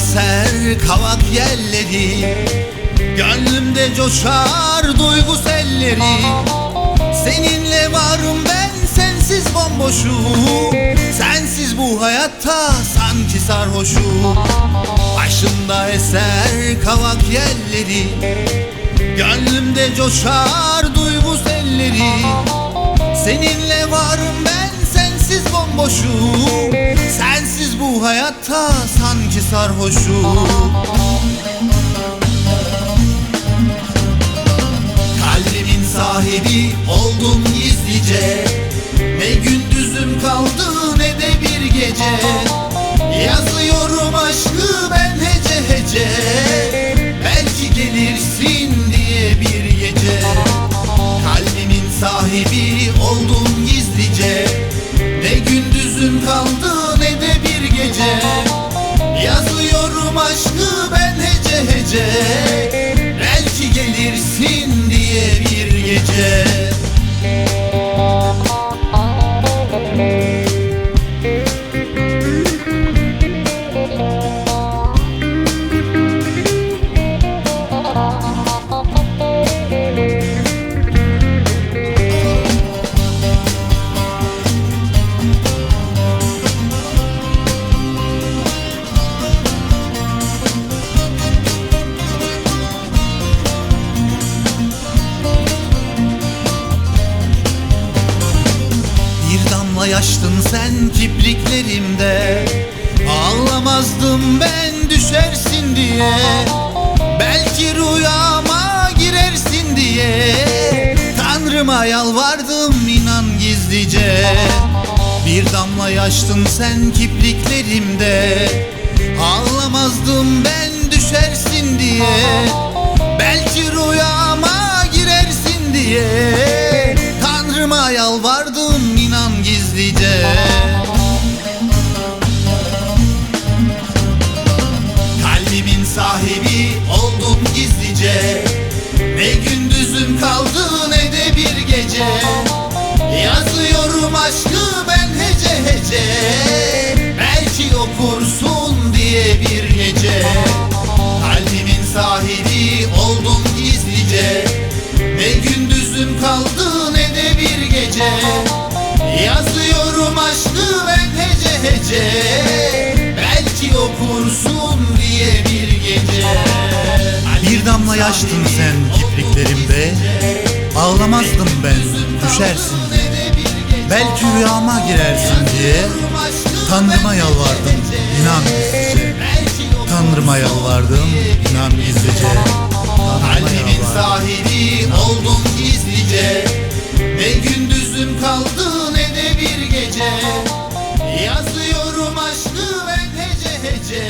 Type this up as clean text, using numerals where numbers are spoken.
eser kavak yelleri, gönlümde coşar duygu selleri. Seninle varım ben, sensiz bomboşum. Sensiz bu hayatta sanki sarhoşum. Başımda eser kavak yelleri, gönlümde coşar duygu selleri. Seninle varım ben, sensiz bomboşum. Sensiz bu hayatta sanki sarhoşum. Kalbimin sahibi oldum gizlice, ne gündüzüm kaldı ne de bir gece. Yazıyorum aşkı ben hece hece, belki gelirsin diye bir gece. Kalbimin sahibi oldum gizlice, ne gündüzüm kaldı ne de bir gece. Yazıyorum aşkı ben hece hece, belki gelirsin diye bir gece. Yaştın sen kipriklerimde, ağlamazdım ben düşersin diye. Belki rüyama girersin diye, Tanrıma yalvardım inan gizlice. Bir damla yaştın sen kipriklerimde, ağlamazdım ben düşersin diye. Belki rüyama girersin diye, Tanrıma yalvardım inan gizlice. Kalbimin sahibi oldum gizlice, ne gündüzüm kaldı ne de bir gece. Yazıyorum aşkı ben hece hece, belki okursun diye bir gece. Kalbimin sahibi oldum gizlice, ne gündüzüm kaldı ne de bir gece. Yazıyorum aşkı ben hece hece, belki okursun diye bir gece. Bir damla yaştın sen kipriklerimde, ağlamazdım ben düşersin diye. Belki rüyama girersin diye, Tanrıma yalvardım inan gizlice. Tanrıma yalvardım inan gizlice. Kalbimin sahibi oldum gizlice, ne gündüzüm kaldı ne de bir gece. Yazıyorum aşkı ben hece hece,